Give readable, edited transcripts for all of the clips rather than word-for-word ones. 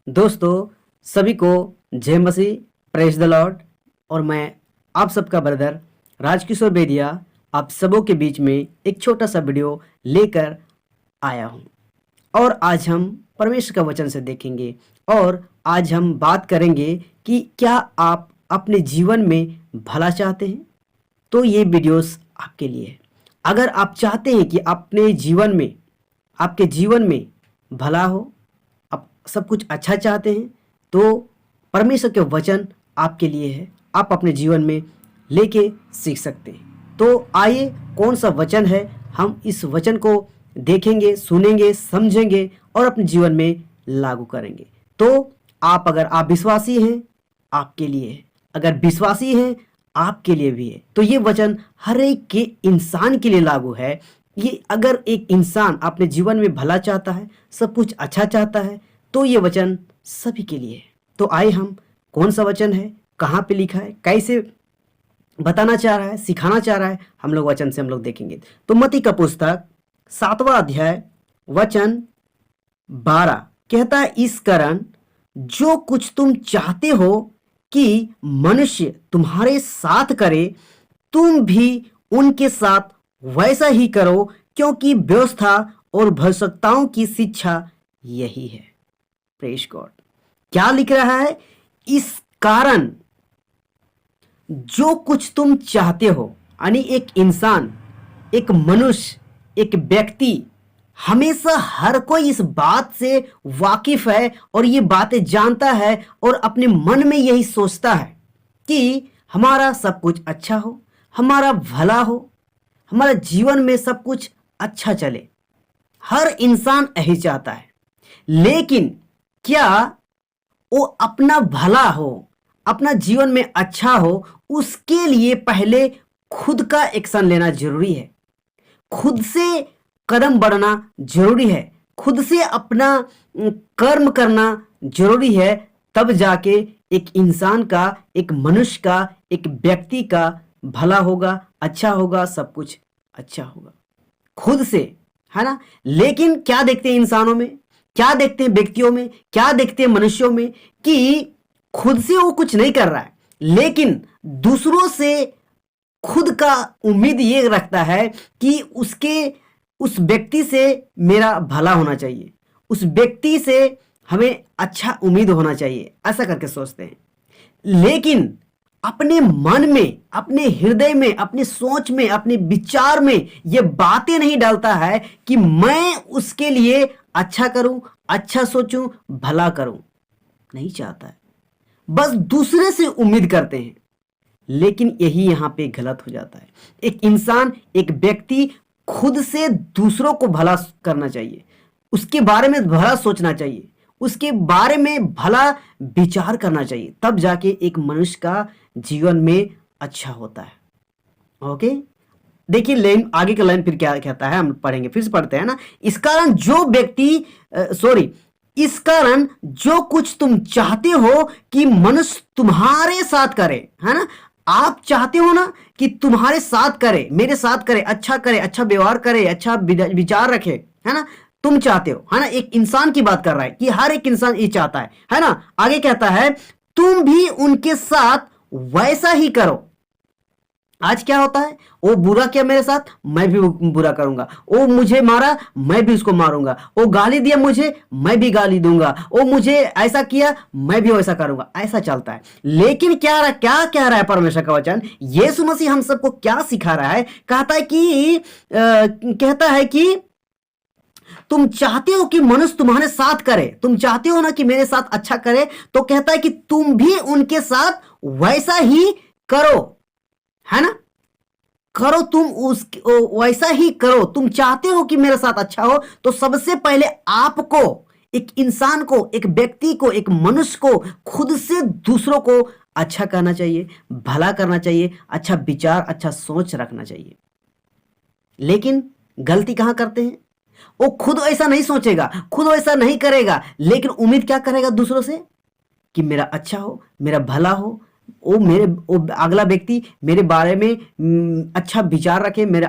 दोस्तों, सभी को जय मसीह, प्रेज द लॉर्ड। और मैं आप सबका ब्रदर राजकिशोर बेदिया आप सबों के बीच में एक छोटा सा वीडियो लेकर आया हूँ। और आज हम परमेश्वर का वचन से देखेंगे और आज हम बात करेंगे कि क्या आप अपने जीवन में भला चाहते हैं, तो ये वीडियोस आपके लिए है। अगर आप चाहते हैं कि अपने जीवन में आपके जीवन में भला हो, आप सब कुछ अच्छा चाहते हैं, तो परमेश्वर के वचन आपके लिए है। आप अपने जीवन में लेके सीख सकते हैं। तो आइए, कौन सा वचन है, हम इस वचन को देखेंगे, सुनेंगे, समझेंगे और अपने जीवन में लागू करेंगे। तो अगर आप विश्वासी हैं, आपके लिए है। अगर विश्वासी हैं, आपके लिए भी है। तो ये वचन हर एक के इंसान के लिए लागू है। ये अगर एक इंसान अपने जीवन में भला चाहता है, सब कुछ अच्छा चाहता है, तो ये वचन सभी के लिए है। तो आइए, हम कौन सा वचन है, कहाँ पे लिखा है, कैसे बताना चाह रहा है, सिखाना चाह रहा है, हम लोग वचन से हम लोग देखेंगे। तो मत्ती का पुस्तक 7वां अध्याय वचन 12 कहता है, इस कारण जो कुछ तुम चाहते हो कि मनुष्य तुम्हारे साथ करे, तुम भी उनके साथ वैसा ही करो, क्योंकि व्यवस्था और भविष्यवक्ताओं की शिक्षा यही है। Praise God. क्या लिख रहा है? इस कारण जो कुछ तुम चाहते हो, यानी एक इंसान, एक मनुष्य, एक व्यक्ति, हमेशा हर कोई इस बात से वाकिफ है और ये बातें जानता है और अपने मन में यही सोचता है कि हमारा सब कुछ अच्छा हो, हमारा भला हो, हमारा जीवन में सब कुछ अच्छा चले। हर इंसान यही चाहता है। लेकिन क्या वो अपना भला हो, अपना जीवन में अच्छा हो, उसके लिए पहले खुद का एक्शन लेना जरूरी है। खुद से कदम बढ़ना जरूरी है। खुद से अपना कर्म करना जरूरी है। तब जाके एक इंसान का, एक मनुष्य का, एक व्यक्ति का भला होगा, अच्छा होगा, सब कुछ अच्छा होगा खुद से, है ना। लेकिन क्या देखते हैं इंसानों में, क्या देखते हैं व्यक्तियों में, क्या देखते हैं मनुष्यों में, कि खुद से वो कुछ नहीं कर रहा है, लेकिन दूसरों से खुद का उम्मीद ये रखता है कि उस व्यक्ति से मेरा भला होना चाहिए, उस व्यक्ति से हमें अच्छा उम्मीद होना चाहिए, ऐसा करके सोचते हैं। लेकिन अपने मन में, अपने हृदय में, अपनी सोच में, अपने विचार में ये बातें नहीं डालता है कि मैं उसके लिए अच्छा करूं, अच्छा सोचूं, भला करूं। नहीं चाहता है, बस दूसरे से उम्मीद करते हैं। लेकिन यही यहां पे गलत हो जाता है। एक इंसान, एक व्यक्ति खुद से दूसरों को भला करना चाहिए, उसके बारे में भला सोचना चाहिए, उसके बारे में भला विचार करना चाहिए। तब जाके एक मनुष्य का जीवन में अच्छा होता है। ओके, देखिए लाइन, आगे का लाइन फिर क्या कहता है, हम पढ़ेंगे, फिर से पढ़ते हैं ना। इस कारण जो व्यक्ति इस कारण जो कुछ तुम चाहते हो कि मनुष्य तुम्हारे साथ करे, है ना। आप चाहते हो ना कि तुम्हारे साथ करे, मेरे साथ करे, अच्छा व्यवहार करे, अच्छा विचार रखे, है ना। तुम चाहते हो, है ना। एक इंसान की बात कर रहा है कि हर एक इंसान ये चाहता है ना। आगे कहता है, तुम भी उनके साथ वैसा ही करो। आज क्या होता है, वो बुरा किया मेरे साथ, मैं भी बुरा करूंगा। वो मुझे मारा, मैं भी उसको मारूंगा। वो गाली दिया मुझे, मैं भी गाली दूंगा। वो मुझे ऐसा किया, मैं भी वैसा करूंगा। ऐसा चलता है। लेकिन क्या कह रहा है परमेश्वर का वचन, यीशु मसीह हम सबको क्या सिखा रहा है? कहता है कि तुम चाहते हो कि मनुष्य तुम्हारे साथ करे, तुम चाहते हो ना कि मेरे साथ अच्छा करे, तो कहता है कि तुम भी उनके साथ वैसा ही करो, है ना। करो, तुम वैसा ही करो। तुम चाहते हो कि मेरे साथ अच्छा हो, तो सबसे पहले आपको, एक इंसान को, एक व्यक्ति को, एक मनुष्य को खुद से दूसरों को अच्छा करना चाहिए, भला करना चाहिए, अच्छा विचार, अच्छा सोच रखना चाहिए। लेकिन गलती कहां करते हैं? वो खुद ऐसा नहीं सोचेगा, खुद ऐसा नहीं करेगा, लेकिन उम्मीद क्या करेगा दूसरों से कि मेरा अच्छा हो, मेरा भला हो। वो अगला व्यक्ति मेरे बारे में अच्छा विचार रखे, मेरा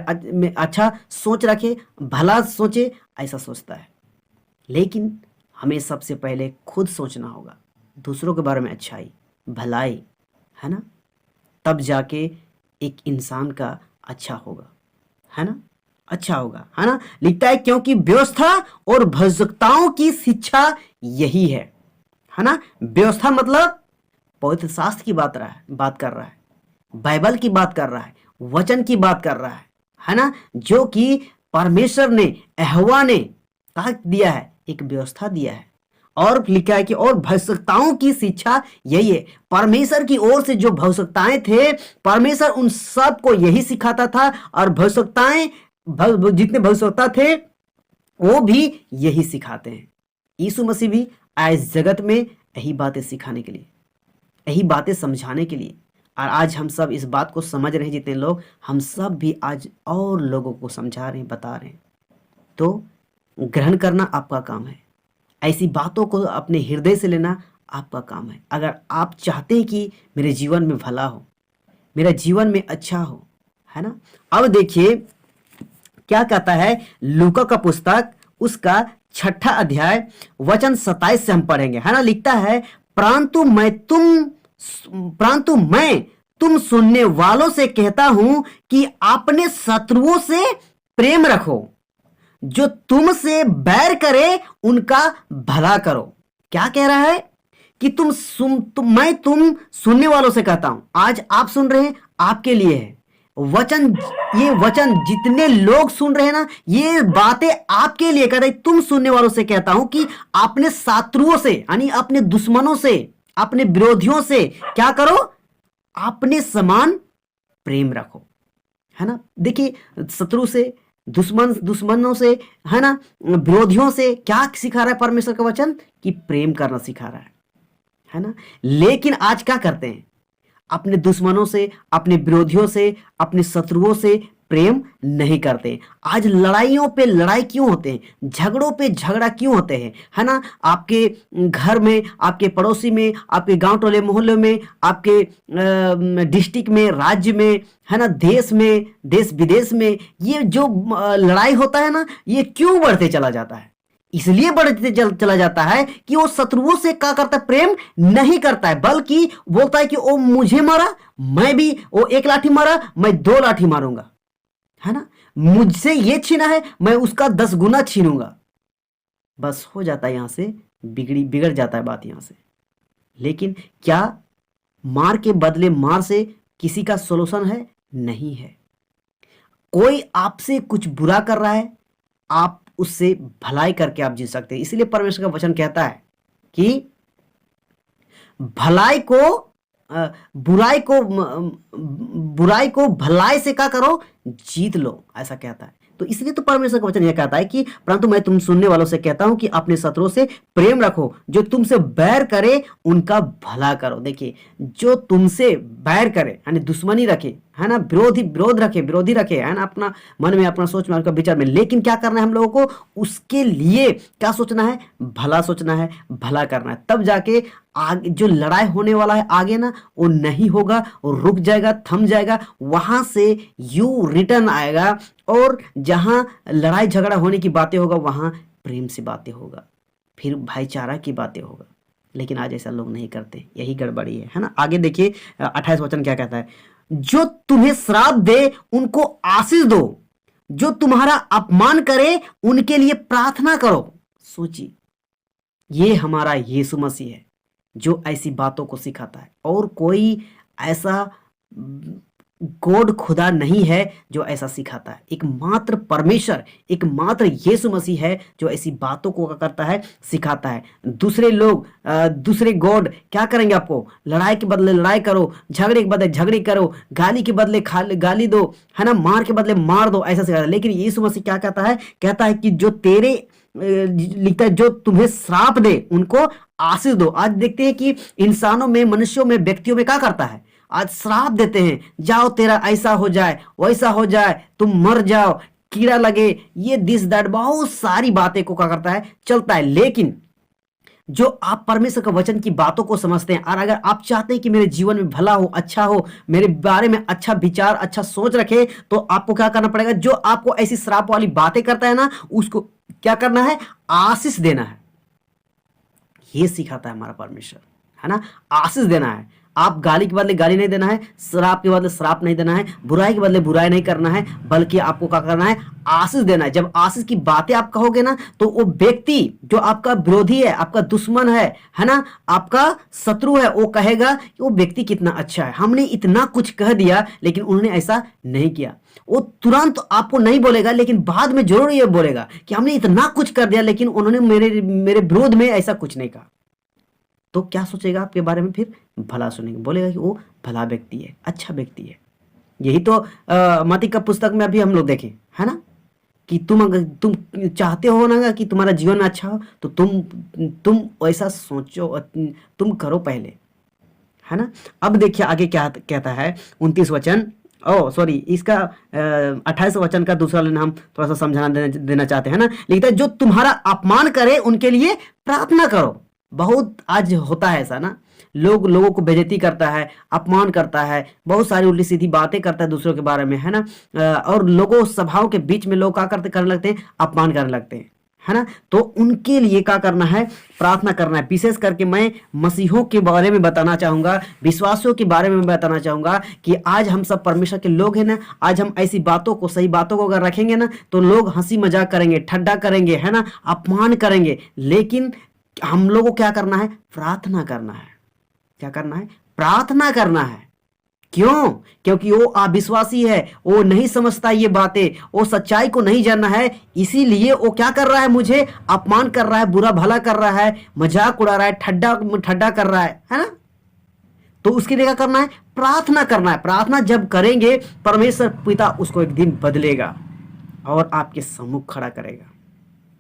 अच्छा सोच रखे, भला सोचे, ऐसा सोचता है। लेकिन हमें सबसे पहले खुद सोचना होगा, दूसरों के बारे में अच्छाई, भलाई, है ना? तब जाके एक इंसान का अच्छा होगा, है ना? अच्छा होगा, है ना? लिखता है क्योंकि व्यवस्था और भौतिकताओं की शिक्षा यही है ना? व्यवस्था मतलब पवित्र शास्त्र की बात कर रहा है, बाइबल की बात कर रहा है, वचन की बात कर रहा है ना? जो कि परमेश्वर ने, यहोवा ने कहा दिया है, एक व्यवस्था दिया है। और लिखा है कि और भविष्यताओं की शिक्षा यही है। परमेश्वर की ओर से जो भविष्यताएं थे, परमेश्वर उन सब को यही सिखाता था, और भविष्यताएं जितने भविष्यता थे वो भी यही सिखाते हैं। यीशु मसीह भी आए इस जगत में यही बातें सिखाने के लिए, यही बातें समझाने के लिए। और आज हम सब इस बात को समझ रहे हैं, जितने लोग, हम सब भी आज और लोगों को समझा रहे हैं, बता रहे हैं। तो ग्रहण करना आपका काम है, ऐसी बातों को अपने हृदय से लेना आपका काम है। अगर आप चाहते हैं कि मेरे जीवन में भला हो, मेरा जीवन में अच्छा हो, है ना? अब देखिए क्या कहता है लूका का पुस्तक, उसका 6 अध्याय वचन 27 से हम पढ़ेंगे, है ना? लिखता है, परंतु मैं तुम सुनने वालों से कहता हूं कि अपने शत्रुओं से प्रेम रखो, जो तुमसे बैर करे उनका भला करो। क्या कह रहा है कि मैं तुम सुनने वालों से कहता हूं। आज आप सुन रहे हैं, आपके लिए है वचन। ये वचन जितने लोग सुन रहे हैं ना, ये बातें आपके लिए कह रहे। तुम सुनने वालों से कहता हूं कि अपने शत्रुओं से, यानी अपने दुश्मनों से, अपने विरोधियों से क्या करो? अपने समान प्रेम रखो, है ना? देखिए, शत्रु से, दुश्मनों से, है ना, विरोधियों से क्या सिखा रहा है परमेश्वर का वचन? कि प्रेम करना सिखा रहा है ना? लेकिन आज क्या करते हैं? अपने दुश्मनों से, अपने विरोधियों से, अपने शत्रुओं से प्रेम नहीं करते। आज लड़ाइयों पे लड़ाई क्यों होते हैं? झगड़ों पे झगड़ा क्यों होते हैं? है ना? आपके घर में, आपके पड़ोसी में, आपके गांव टोले मोहल्ले में, आपके डिस्ट्रिक्ट में, राज्य में, है ना, देश में, देश विदेश में, ये जो लड़ाई होता है ना, ये क्यों बढ़ते चला जाता है? इसलिए बढ़ते चला जाता है कि वो शत्रुओं से क्या करता है? प्रेम नहीं करता है, बल्कि बोलता है कि वो मुझे मारा, मैं भी, वो 1 लाठी मारा, मैं 2 लाठी मारूंगा, है ना? मुझसे ये छीना है, मैं उसका 10 गुना छीनूंगा। बस हो जाता है, यहां से बिगड़ जाता है बात यहां से। लेकिन क्या मार के बदले मार से किसी का सोल्यूशन है? नहीं है। कोई आपसे कुछ बुरा कर रहा है, आप उससे भलाई करके आप जी सकते हैं। इसलिए परमेश्वर का वचन कहता है कि भलाई को बुराई को भलाई से क्या करो? जीत लो, ऐसा कहता है। तो इसलिए तो परमेश्वर का वचन यह कहता है कि परंतु मैं तुम सुनने वालों से कहता हूं कि अपने शत्रुओं से प्रेम रखो, जो तुमसे बैर करे उनका भला करो। देखिए, जो तुमसे बैर करे यानी दुश्मनी रखे, है ना, विरोधी रखे, है ना, अपना मन में, अपना सोच में, अपना विचार में, लेकिन क्या करना है हम लोगों को? उसके लिए क्या सोचना है? भला सोचना है, भला करना है। तब जाके आगे जो लड़ाई होने वाला है आगे ना, वो नहीं होगा, वो रुक जाएगा, थम जाएगा, वहां से यू रिटर्न आएगा। और जहां लड़ाई झगड़ा होने की बातें होगा, वहां प्रेम से बातें होगा, फिर भाईचारा की बातें होगा। लेकिन आज ऐसा लोग नहीं करते, यही गड़बड़ी है ना? आगे देखिए 28 वचन क्या कहता है? जो तुम्हें श्राप दे उनको आशीष दो, जो तुम्हारा अपमान करे उनके लिए प्रार्थना करो। सोचिए, ये हमारा यीशु मसीह है जो ऐसी बातों को सिखाता है, और कोई ऐसा गॉड खुदा नहीं है जो ऐसा सिखाता है। एकमात्र परमेश्वर, एकमात्र यीशु मसीह है जो ऐसी बातों को करता है, सिखाता है। दूसरे लोग, दूसरे गॉड क्या करेंगे? आपको लड़ाई के बदले लड़ाई करो, झगड़े के बदले झगड़े करो, गाली के बदले गाली दो, है ना, मार के बदले मार दो, ऐसा सिखाता है। लेकिन यीशु मसीह क्या कहता है? कहता है कि जो तेरे लिखता है, जो तुम्हें श्राप दे उनको आशीष दो। आज देखते हैं कि इंसानों में, मनुष्यों में, व्यक्तियों में क्या करता है? आज श्राप देते हैं, जाओ तेरा ऐसा हो जाए, वैसा हो जाए, तुम मर जाओ, कीड़ा लगे, ये दिस दैट, बहुत सारी बातें को क्या करता है? चलता है। लेकिन जो आप परमेश्वर का वचन की बातों को समझते हैं, और अगर आप चाहते हैं कि मेरे जीवन में भला हो, अच्छा हो, मेरे बारे में अच्छा विचार, अच्छा सोच रखे, तो आपको क्या करना पड़ेगा? जो आपको ऐसी श्राप वाली बातें करता है ना, उसको क्या करना है? आशीष देना है। ये सिखाता है हमारा परमेश्वर, है ना। आशीष देना है, आप गाली के बदले गाली नहीं देना है, श्राप के बदले श्राप नहीं देना है, बुराई के बदले बुराई नहीं करना है, बल्कि आपको क्या करना है, आशीष देना है। जब आशीष की बातें आप कहोगे ना, तो वो व्यक्ति जो आपका विरोधी है, आपका दुश्मन है ना, आपका शत्रु है, वो कहेगा कि वो व्यक्ति कितना अच्छा है, हमने इतना कुछ कह दिया लेकिन उन्होंने ऐसा नहीं किया। वो तुरंत आपको नहीं बोलेगा, लेकिन बाद में जरूर ये बोलेगा कि हमने इतना कुछ कर दिया लेकिन उन्होंने मेरे विरोध में ऐसा कुछ नहीं कहा। तो क्या सोचेगा आपके बारे में, फिर भला सुनेंगे, बोलेगा कि वो भला व्यक्ति है, अच्छा व्यक्ति है। यही तो मती का पुस्तक में अभी हम लोग देखें, है ना, कि अगर तुम चाहते हो ना कि तुम्हारा जीवन में अच्छा हो, तो तुम ऐसा सोचो, तुम करो पहले, है ना। अब देखिए आगे क्या कहता है 29 वचन, सॉरी, इसका 28 वचन का दूसरा लाइन हम थोड़ा सा समझाना देना चाहते हैं ना। लिखता है, जो तुम्हारा अपमान करे उनके लिए प्रार्थना करो। बहुत आज होता है ऐसा ना, लोगों को बेइज्जती करता है, अपमान करता है, बहुत सारी उल्टी सीधी बातें करता है दूसरों के बारे में, है ना। और लोगों सभाओं के बीच में लोग क्या करने लगते हैं, अपमान करने लगते हैं, है ना। तो उनके लिए क्या करना है, प्रार्थना करना है। विशेष करके मैं मसीहों के बारे में बताना चाहूंगा, विश्वासियों के बारे में बताना चाहूंगा कि आज हम सब परमेश्वर के लोग हैं ना। आज हम ऐसी बातों को, सही बातों को अगर रखेंगे ना, तो लोग हंसी मजाक करेंगे, ठट्ठा करेंगे, है ना, अपमान करेंगे, लेकिन हम लोगों को क्या करना है, प्रार्थना करना है। क्या करना है, प्रार्थना करना है। क्यों? क्योंकि वो अविश्वासी है, वो नहीं समझता ये बातें, वो सच्चाई को नहीं जानना है, इसीलिए वो क्या कर रहा है, मुझे अपमान कर रहा है, बुरा भला कर रहा है, मजाक उड़ा रहा है, ठड्डा कर रहा है ना। तो उसके लिए क्या करना है, प्रार्थना करना है। प्रार्थना जब करेंगे, परमेश्वर पिता उसको एक दिन बदलेगा और आपके सम्मुख खड़ा करेगा,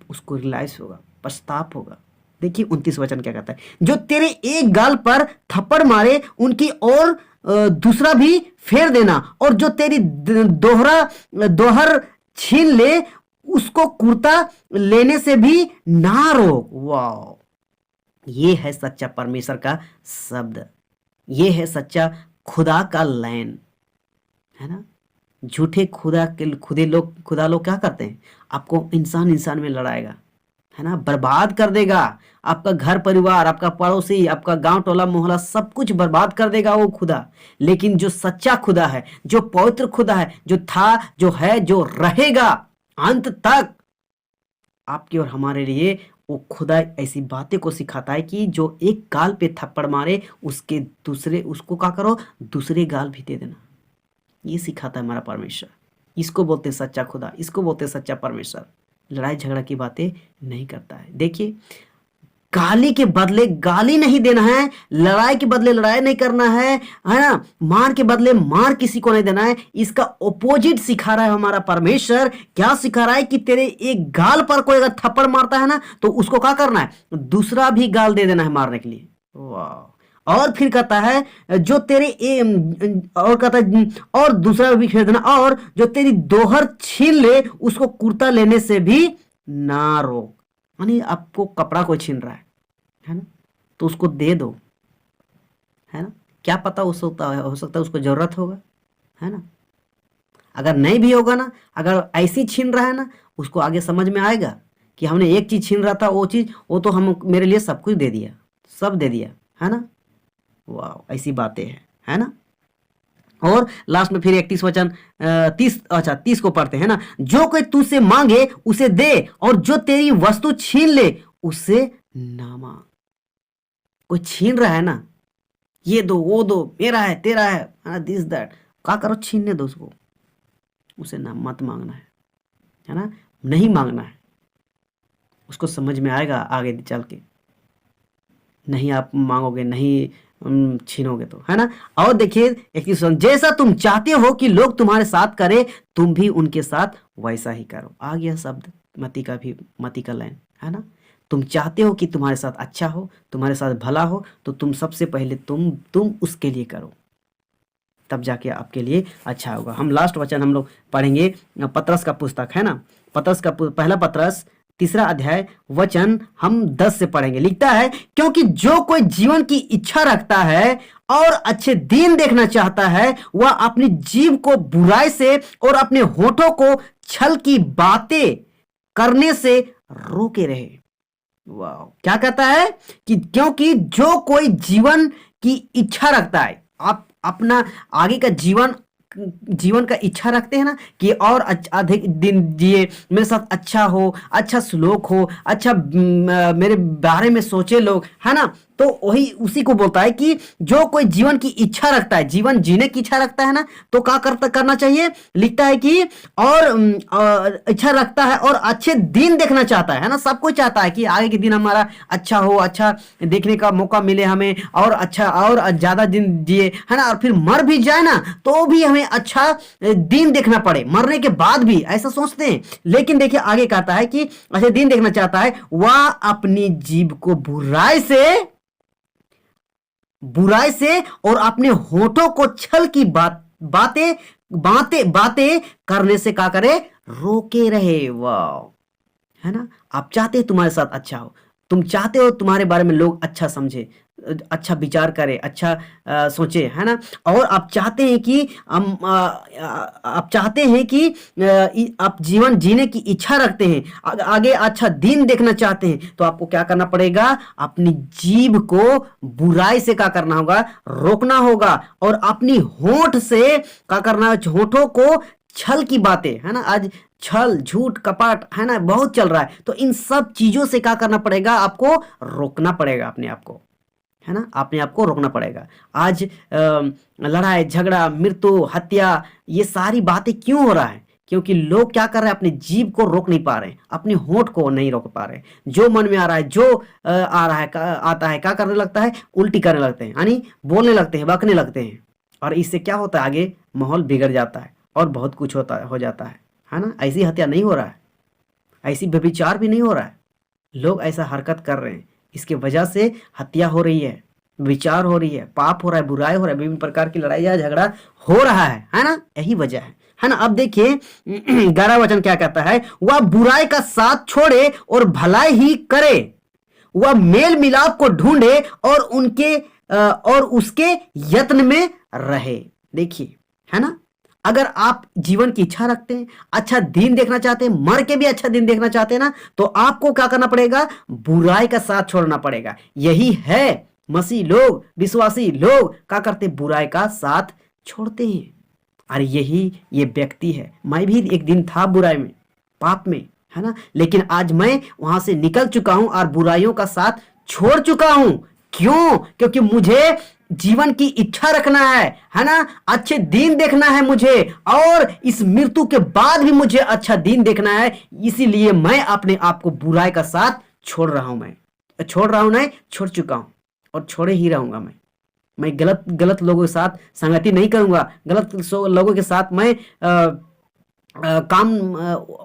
उसको रियलाइज होगा, पछताप होगा। देखिए 29 वचन क्या कहता है, जो तेरे एक गाल पर थप्पड़ मारे उनकी और दूसरा भी फेर देना, और जो तेरी दोहर छीन ले उसको कुर्ता लेने से भी ना रोक। वाह, ये है सच्चा परमेश्वर का शब्द, ये है सच्चा खुदा का लाइन, है ना। झूठे खुदा लोग क्या करते हैं, आपको इंसान में लड़ाएगा, है ना, बर्बाद कर देगा, आपका घर परिवार, आपका पड़ोसी, आपका गांव टोला मोहल्ला सब कुछ बर्बाद कर देगा वो खुदा। लेकिन जो सच्चा खुदा है, जो पवित्र खुदा है, जो था, जो है, जो रहेगा अंत तक, आपके और हमारे लिए, वो खुदा ऐसी बातें को सिखाता है कि जो एक गाल पे थप्पड़ मारे उसको क्या करो, दूसरे गाल भी दे देना। ये सिखाता है हमारा परमेश्वर। इसको बोलते हैं सच्चा खुदा, इसको बोलते हैं सच्चा परमेश्वर। लड़ाई झगड़ा की बातें नहीं करता है। देखिए, गाली के बदले गाली नहीं देना है, लड़ाई के बदले लड़ाई नहीं करना है ना, मार के बदले मार किसी को नहीं देना है। इसका ओपोजिट सिखा रहा है हमारा परमेश्वर। क्या सिखा रहा है कि तेरे एक गाल पर कोई अगर थप्पड़ मारता है ना, तो उसको क्या करना है, दूसरा भी गाल दे देना है मारने के लिए। वाह। और फिर कहता है, जो तेरे और कहता है, और दूसरा भी फेर देना, और जो तेरी दोहर छीन ले उसको कुर्ता लेने से भी ना रोक। यानी आपको कपड़ा कोई छीन रहा है ना, तो उसको दे दो, है ना। क्या पता हो सकता है उसको जरूरत होगा, है ना। अगर नहीं भी होगा ना, अगर ऐसी छीन रहा है ना, उसको आगे समझ में आएगा कि हमने एक चीज छीन रहा था, वो तो हम मेरे लिए सब कुछ दे दिया, सब दे दिया, है ना। वाह, ऐसी बातें हैं, है ना। और लास्ट में फिर 31 वचन 30 को पढ़ते हैं ना, जो कोई तुझसे मांगे उसे दे, और जो तेरी वस्तु छीन ले उससे ना मांग। कोई छीन रहा है ना, ये दो वो दो, मेरा है तेरा है दिस दैट, क्या करो, छीनने दो उसको, उसे ना मत मांगना है ना, नहीं मांगना है। उसको समझ में आएगा आगे चल के, नहीं आप मांगोगे, नहीं छीनोगे तो, है ना। और देखिए एक चीज, जैसा तुम चाहते हो कि लोग तुम्हारे साथ करें, तुम भी उनके साथ वैसा ही करो। आ गया शब्द मती का लाइन, है ना। तुम चाहते हो कि तुम्हारे साथ अच्छा हो, तुम्हारे साथ भला हो, तो तुम सबसे पहले तुम उसके लिए करो, तब जाके आपके लिए अच्छा होगा। हम लास्ट वचन हम लोग पढ़ेंगे, पतरस का पुस्तक, है ना, पतरस का पहला पतरस 3 अध्याय वचन हम 10 से पढ़ेंगे। लिखता है, क्योंकि जो कोई जीवन की इच्छा रखता है और अच्छे दिन देखना चाहता है, वह अपनी जीभ को बुराई से और अपने होठों को छल की बातें करने से रोके रहे। वाह, क्या कहता है कि क्योंकि जो कोई जीवन की इच्छा रखता है, आप अपना आगे का जीवन जीवन का इच्छा रखते हैं ना कि और अधिक दिन जिए, मेरे साथ अच्छा हो, अच्छा सलूक हो, अच्छा मेरे बारे में सोचे लोग, है ना। तो वही उसी को बोलता है कि जो कोई जीवन की इच्छा रखता है, जीवन जीने की इच्छा रखता है ना, तो क्या करना चाहिए, लिखता है कि और इच्छा रखता है और अच्छे दिन देखना चाहता है ना। सब कोई चाहता है कि आगे के दिन हमारा अच्छा हो, अच्छा देखने का मौका मिले हमें, और अच्छा और ज्यादा दिन जिए, है ना। और फिर मर भी जाए ना तो भी हमें अच्छा दिन देखना पड़े, मरने के बाद भी ऐसा सोचते हैं। लेकिन देखिए आगे कहता है कि अच्छे दिन देखना चाहता है, वह अपनी जीभ को बुराई से और अपने होठों को छल की बातें बातें बातें करने से क्या करे, रोके रहे। वाह, है ना। आप चाहते हैं तुम्हारे साथ अच्छा हो, तुम चाहते हो तुम्हारे बारे में लोग अच्छा समझे, अच्छा विचार करे, अच्छा सोचे, है ना। और आप चाहते हैं कि आप चाहते हैं कि आप जीवन जीने की इच्छा रखते हैं, आगे अच्छा दिन देखना चाहते हैं, तो आपको क्या करना पड़ेगा, अपनी जीभ को बुराई से क्या करना होगा, रोकना होगा। और अपनी होंठ से क्या करना है, होठों को छल की बातें, है ना। आज छल झूठ कपट, है ना, बहुत चल रहा है। तो इन सब चीजों से क्या करना पड़ेगा, आपको रोकना पड़ेगा अपने आप को, है ना। अपने आप को रोकना पड़ेगा। आज लड़ाई झगड़ा मृत्यु हत्या ये सारी बातें क्यों हो रहा है, क्योंकि लोग क्या कर रहे हैं, अपनी जीभ को रोक नहीं पा रहे, अपने होंठ को नहीं रोक पा रहे। जो मन में आ रहा है, जो आ रहा है आता है, क्या करने लगता है, उल्टी करने लगते हैं, यानी बोलने लगते हैं, बकने लगते हैं। और इससे क्या होता है, आगे माहौल बिगड़ जाता है और बहुत कुछ हो जाता है ना। ऐसी हत्या नहीं हो रहा है, ऐसी व्यभिचार भी नहीं हो रहा है, लोग ऐसा हरकत कर रहे हैं, इसके वजह से हत्या हो रही है, विचार हो रही है, पाप हो रहा है, बुराई हो रहा है, विभिन्न प्रकार की लड़ाई या झगड़ा हो रहा है ना। यही वजह है ना। अब देखिए 11 वचन क्या कहता है, वह बुराई का साथ छोड़े और भलाई ही करे, वह मेल मिलाप को ढूंढे और और उसके यत्न में रहे। देखिए, है ना। अगर आप जीवन की इच्छा रखते हैं, अच्छा दिन देखना चाहते हैं, मर के भी अच्छा दिन देखना चाहते हैं ना, तो आपको क्या करना पड़ेगा, बुराई का साथ छोड़ना पड़ेगा। यही है, मसीह लोग, विश्वासी लोग क्या करते, बुराई का साथ छोड़ते हैं। अरे यही ये व्यक्ति है, मैं भी एक दिन था बुराई में, पाप में, है ना। लेकिन आज मैं वहां से निकल चुका हूं और बुराइयों का साथ छोड़ चुका हूं। क्यों? क्योंकि मुझे जीवन की इच्छा रखना है ना, अच्छे दिन देखना है मुझे, और इस मृत्यु के बाद भी मुझे अच्छा दिन देखना है। इसीलिए मैं अपने आप को बुराई का साथ छोड़ रहा हूं। मैं छोड़ रहा हूं, नहीं छोड़ चुका हूं, और छोड़े ही रहूंगा। मैं गलत लोगों के साथ संगति नहीं करूंगा, गलत लोगों के साथ मैं काम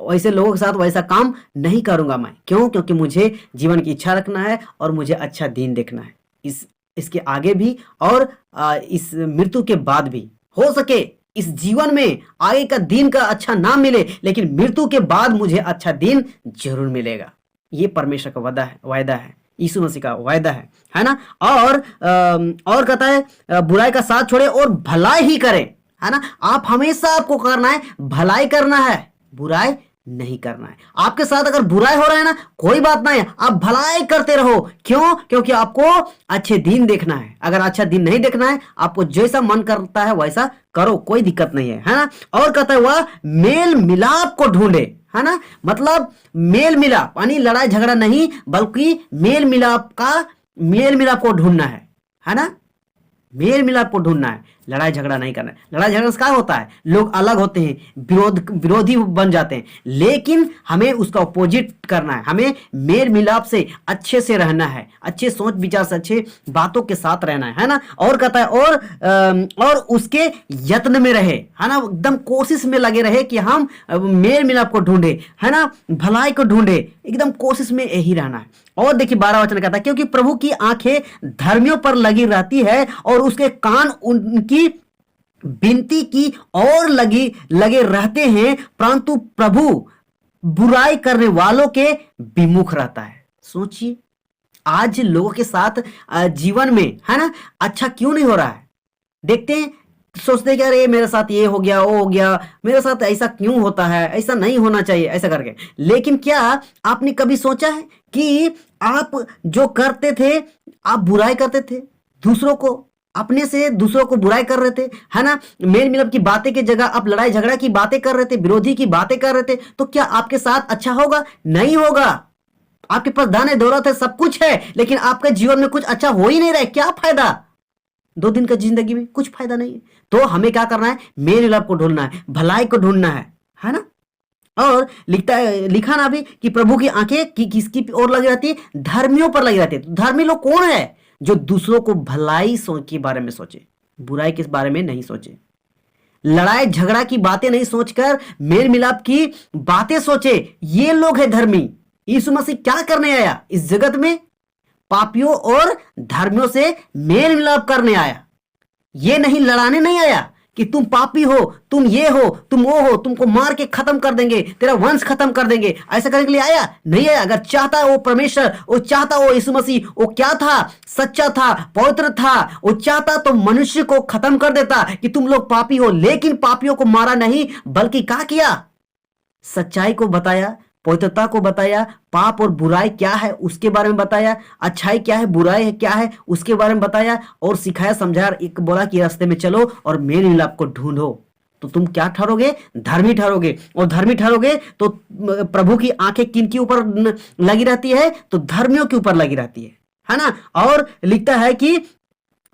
वैसे लोगों के साथ वैसा काम नहीं करूंगा मैं। क्यों? क्योंकि मुझे जीवन की इच्छा रखना है और मुझे अच्छा दिन देखना है, इसके आगे भी और इस मृत्यु के बाद भी। हो सके इस जीवन में आगे का दिन का अच्छा ना मिले, लेकिन मृत्यु के बाद मुझे अच्छा दिन जरूर मिलेगा। ये परमेश्वर का वायदा है, यीशु मसीह का वायदा है ना। और कहता है बुराई का साथ छोड़े और भलाई ही करें, है ना। आप हमेशा आपको करना है, भलाई करना है, बुराई नहीं करना है। आपके साथ अगर बुराई हो रहा है ना, कोई बात नहीं, आप भलाई करते रहो। क्यों? क्योंकि आपको अच्छे दिन देखना है। अगर अच्छा दिन नहीं देखना है, आपको जैसा मन करता है वैसा करो, कोई दिक्कत नहीं है ना। और कहता है वह मेल मिलाप को ढूंढे, है ना। मतलब मेल मिलाप यानी लड़ाई झगड़ा नहीं, बल्कि मेल मिलाप को ढूंढना है ना। मेल मिलाप को ढूंढना है, लड़ाई झगड़ा नहीं करना है। लड़ाई झगड़ा से क्या होता है, लोग अलग होते हैं, विरोधी बन जाते हैं। लेकिन हमें उसका अपोजिट करना है, हमें मेल मिलाप से अच्छे से रहना है, अच्छे सोच विचार से, अच्छे बातों के साथ रहना है ना। और कहता है और उसके यत्न में रहे, है ना, एकदम कोशिश में लगे रहे कि हम मेल मिलाप को ढूंढे, है ना, भलाई को ढूंढे, एकदम कोशिश में यही रहना है। और देखिए 12 वचन कहता है, क्योंकि प्रभु की आंखें धर्मियों पर लगी रहती है और उसके कान उनकी विनती की और लगे रहते हैं, परंतु प्रभु बुराई करने वालों के विमुख रहता है। सोचिए आज लोगों के साथ जीवन में, है ना, अच्छा क्यों नहीं हो रहा है। देखते हैं, सोचते हैं कि अरे मेरे साथ ये हो गया, वो हो गया, मेरे साथ ऐसा क्यों होता है, ऐसा नहीं होना चाहिए, ऐसा करके। लेकिन क्या आपने कभी सोचा है कि आप जो करते थे, आप बुराई करते थे दूसरों को, अपने से दूसरों को बुराई कर रहे थे, है ना। मेल मिलाप की बातें की जगह आप लड़ाई झगड़ा की बातें कर रहे थे, विरोधी की बातें कर रहे थे, तो क्या आपके साथ अच्छा होगा? नहीं होगा। आपके पास धन है, दौलत है, सब कुछ है, लेकिन आपके जीवन में कुछ अच्छा हो ही नहीं रहा है, क्या फायदा? 2 दिन का जिंदगी में कुछ फायदा नहीं है। तो हमें क्या करना है? मेल मिलाप को ढूंढना है, भलाई को ढूंढना है ना। और लिखा ना भी कि प्रभु की आंखें किसकी ओर लगी रहती है? धर्मियों पर लगी रहती है। तो धर्मी लोग कौन है? जो दूसरों को भलाई के बारे में सोचे, बुराई के बारे में नहीं सोचे, लड़ाई झगड़ा की बातें नहीं सोचकर मेल मिलाप की बातें सोचे, ये लोग है धर्मी। यीशु मसीह क्या करने आया इस जगत में? पापियों और धर्मियों से मेल मिलाप करने आया। ये नहीं, लड़ाने नहीं आया कि तुम पापी हो, तुम ये हो, तुम वो हो, तुमको मार के खत्म कर देंगे, तेरा वंश खत्म कर देंगे, ऐसा करने के लिए आया? नहीं आया। अगर चाहता वो परमेश्वर, वो चाहता वो यीशु मसीह, वो क्या था? सच्चा था, पवित्र था। वो चाहता तो मनुष्य को खत्म कर देता कि तुम लोग पापी हो, लेकिन पापियों को मारा नहीं, बल्कि क्या किया? सच्चाई को बताया, पवित्रता को बताया, पाप और बुराई क्या है उसके बारे में बताया, अच्छाई क्या है, बुराई है क्या है उसके बारे में बताया, और सिखाया, समझाया, एक बोला कि रास्ते में चलो और मेल मिलाप को ढूंढो, तो तुम क्या ठहरोगे? धर्मी ठहरोगे। और धर्मी ठहरोगे तो प्रभु की आंखें किन के ऊपर लगी रहती है? तो धर्मियों के ऊपर लगी रहती है ना। और लिखता है कि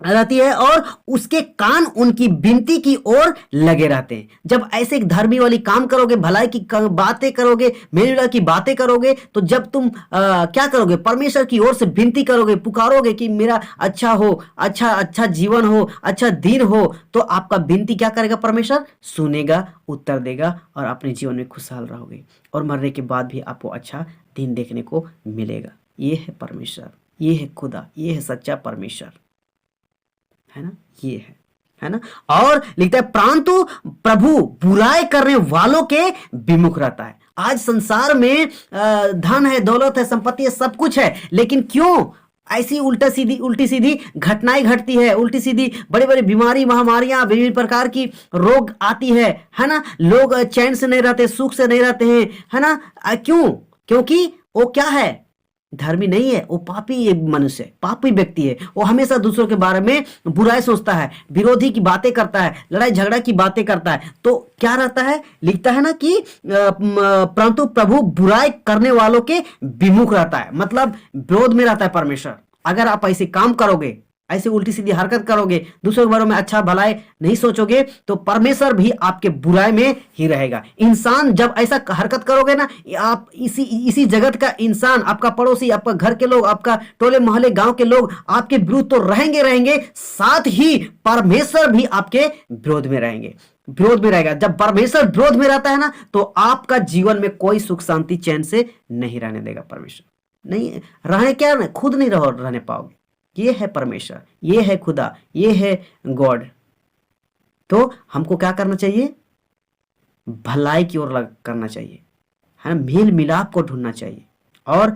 रहती है, और उसके कान उनकी विनती की ओर लगे रहते हैं। जब ऐसे धर्मी वाली काम करोगे, भलाई की बातें करोगे, मेल की बातें करोगे, तो जब तुम क्या करोगे? परमेश्वर की ओर से विनती करोगे, पुकारोगे कि मेरा अच्छा हो, अच्छा अच्छा जीवन हो, अच्छा दिन हो, तो आपका विनती क्या करेगा? परमेश्वर सुनेगा, उत्तर देगा, और अपने जीवन में खुशहाल रहोगे, और मरने के बाद भी आपको अच्छा दिन देखने को मिलेगा। ये है परमेश्वर, ये है खुदा, ये है सच्चा परमेश्वर, है ना। ये है ना। और लिखता है, परंतु प्रभु बुराई करने वालों के विमुख रहता है। आज संसार में धन है, दौलत है, संपत्ति है, सब कुछ है, लेकिन क्यों ऐसी उल्टी सीधी घटनाएं घटती है? उल्टी सीधी बड़ी बड़ी बीमारी, महामारियां, विभिन्न प्रकार की रोग आती है ना। लोग चैन से नहीं रहते, सुख से नहीं रहते हैं, है ना। क्यों? क्योंकि वो क्या है? धर्मी नहीं है, वो पापी मनुष्य है, पापी व्यक्ति है। वो हमेशा दूसरों के बारे में बुराई सोचता है, विरोधी की बातें करता है, लड़ाई झगड़ा की बातें करता है। तो क्या रहता है? लिखता है ना कि परंतु प्रभु बुराई करने वालों के विमुख रहता है, मतलब विरोध में रहता है परमेश्वर। अगर आप ऐसे काम करोगे, ऐसे उल्टी सीधी हरकत करोगे, दूसरों के बारे में अच्छा भलाई नहीं सोचोगे, तो परमेश्वर भी आपके बुराई में ही रहेगा। इंसान जब ऐसा हरकत करोगे ना, आप इसी जगत का इंसान, आपका पड़ोसी, आपका घर के लोग, आपका टोले मोहल्ले गांव के लोग आपके विरुद्ध तो रहेंगे, साथ ही परमेश्वर भी आपके विरोध में रहेंगे, विरोध में रहेगा। जब परमेश्वर विरोध में रहता है ना, तो आपका जीवन में कोई सुख शांति चैन से नहीं रहने देगा परमेश्वर। नहीं रहने, क्या खुद नहीं रहने पाओगे। ये है परमेश्वर, ये है खुदा, ये है गॉड। तो हमको क्या करना चाहिए? भलाई की ओर करना चाहिए, है ना। मेल मिलाप को ढूंढना चाहिए। और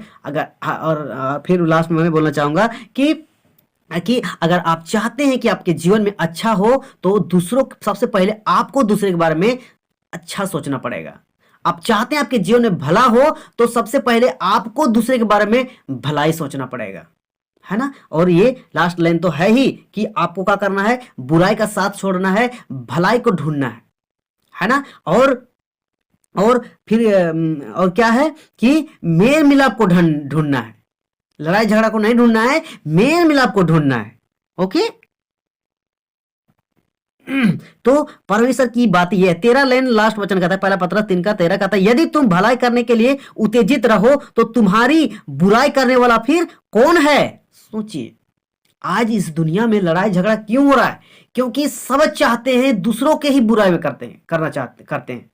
फिर लास्ट में मैं बोलना चाहूंगा कि अगर आप चाहते हैं कि आपके जीवन में अच्छा हो, तो दूसरों, सबसे पहले आपको दूसरे के बारे में अच्छा सोचना पड़ेगा। आप चाहते हैं आपके जीवन में भला हो, तो सबसे पहले आपको दूसरे के बारे में भलाई सोचना पड़ेगा, है ना। और ये लास्ट लाइन तो है ही कि आपको क्या करना है? बुराई का साथ छोड़ना है, भलाई को ढूंढना है ना। और फिर और क्या है कि मेल मिलाप को ढूंढना है, लड़ाई झगड़ा को नहीं ढूंढना है, मेल मिलाप को ढूंढना है। ओके। तो परमेश्वर की बात यह है। 13 लाइन लास्ट वचन कहता है, पहला पत्रस 3:13 कहता है, यदि तुम भलाई करने के लिए उत्तेजित रहो, तो तुम्हारी बुराई करने वाला फिर कौन है? सोचिए, आज इस दुनिया में लड़ाई झगड़ा क्यों हो रहा है? क्योंकि सब चाहते हैं दूसरों के ही बुराई में करते हैं,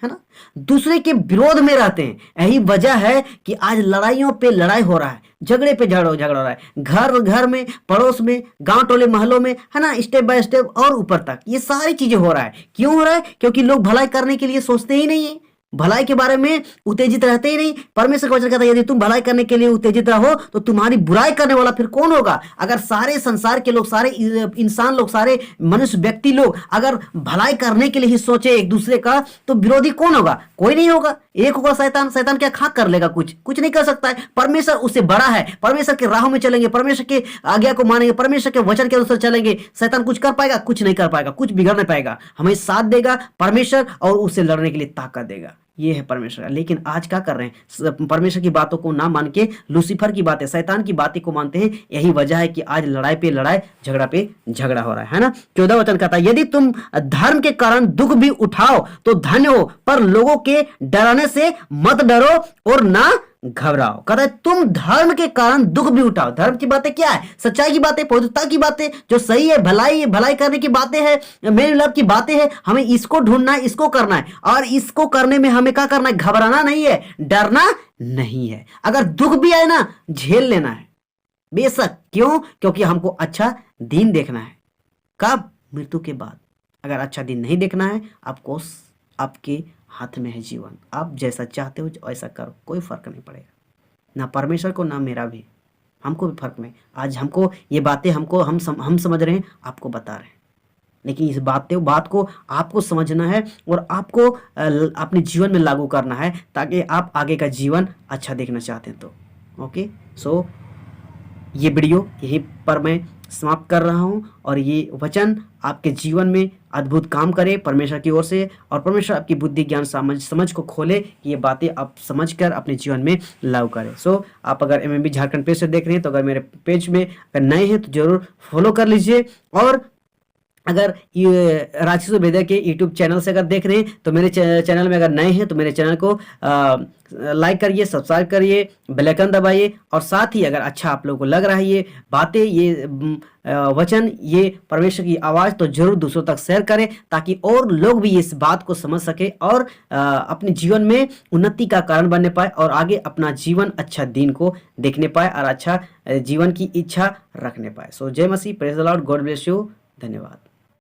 है ना। दूसरे के विरोध में रहते हैं। यही वजह है कि आज लड़ाइयों पे लड़ाई हो रहा है, झगड़े पे झगड़ा हो रहा है, घर में, पड़ोस में, गांव टोले महलों में, है ना, स्टेप बाय स्टेप और ऊपर तक ये सारी चीजें हो रहा है। क्यों हो रहा है? क्योंकि लोग भलाई करने के लिए सोचते ही नहीं है। भलाई के बारे में उत्तेजित रहते ही नहीं। परमेश्वर का वचन कहता है यदि तुम भलाई करने के लिए उत्तेजित रहो तो तुम्हारी बुराई करने वाला फिर कौन होगा? अगर सारे संसार के लोग, सारे इंसान लोग, सारे मनुष्य व्यक्ति लोग अगर भलाई करने के लिए ही सोचे एक दूसरे का, तो विरोधी कौन होगा? कोई नहीं होगा, एक होगा शैतान। शैतान क्या खाक कर लेगा? कुछ नहीं कर सकता है। परमेश्वर उससे बड़ा है। परमेश्वर के राहों में चलेंगे, परमेश्वर के आज्ञा को मानेंगे, परमेश्वर के वचन के अनुसार चलेंगे, शैतान कुछ कर पाएगा? कुछ नहीं कर पाएगा, कुछ बिगड़ नहीं पाएगा। हमें साथ देगा परमेश्वर और उससे लड़ने के लिए ताकत देगा। ये है परमेश्वर। लेकिन आज क्या कर रहे हैं? परमेश्वर की बातों को ना मान के लूसीफर की बातें, शैतान की बातें को मानते हैं। यही वजह है कि आज लड़ाई पे लड़ाई, झगड़ा पे झगड़ा हो रहा है ना। 14 वचन कहता है यदि तुम धर्म के कारण दुख भी उठाओ तो धन्य हो, पर लोगों के डराने से मत डरो और ना घबराओ। कहता है तुम धर्म के कारण दुख भी उठाओ। धर्म की बातें क्या है? सच्चाई की बातें, पवित्रता की बातें, जो सही है, भलाई करने की बातें हैं, मेल मिलाप की बातें हैं। हमें इसको ढूंढना है, इसको करना है, और इसको करने में हमें क्या करना है? घबराना नहीं है, डरना नहीं है। अगर दुख भी आए ना, झेल लेना है बेशक। क्यों? क्योंकि हमको अच्छा दिन देखना है। कब? मृत्यु के बाद। अगर अच्छा दिन नहीं देखना है, आपको आपके हाथ में है जीवन। आप जैसा चाहते हो वैसा करो, कोई फर्क नहीं पड़ेगा, ना परमेश्वर को ना मेरा भी, हमको भी फर्क नहीं। आज हमको ये बातें हम समझ रहे हैं, आपको बता रहे हैं, लेकिन इस बात को आपको समझना है और आपको अपने जीवन में लागू करना है, ताकि आप आगे का जीवन अच्छा देखना चाहते हैं तो। ओके, सो ये वीडियो यहीं पर मैं समाप्त कर रहा हूं, और ये वचन आपके जीवन में अद्भुत काम करे परमेश्वर की ओर से, और परमेश्वर आपकी बुद्धि ज्ञान समझ को खोले, ये बातें आप समझकर अपने जीवन में लागू करें। सो आप अगर एमएमबी झारखंड पेज से देख रहे हैं तो अगर मेरे पेज में अगर नए हैं तो जरूर फॉलो कर लीजिए, और अगर ये राजकिशोर बेदर के यूट्यूब चैनल से अगर देख रहे हैं तो मेरे चैनल में अगर नए हैं तो मेरे चैनल को लाइक करिए, सब्सक्राइब करिए, बेल आइकन दबाइए, और साथ ही अगर अच्छा आप लोगों को लग रहा है ये बातें, ये वचन, ये परमेश्वर की आवाज़, तो जरूर दूसरों तक शेयर करें, ताकि और लोग भी इस बात को समझ सके और अपने जीवन में उन्नति का कारण बनने पाए, और आगे अपना जीवन अच्छा दिन को देखने पाए, और अच्छा जीवन की इच्छा रखने पाए। सो जय मसीह, praise the lord, god bless you, धन्यवाद।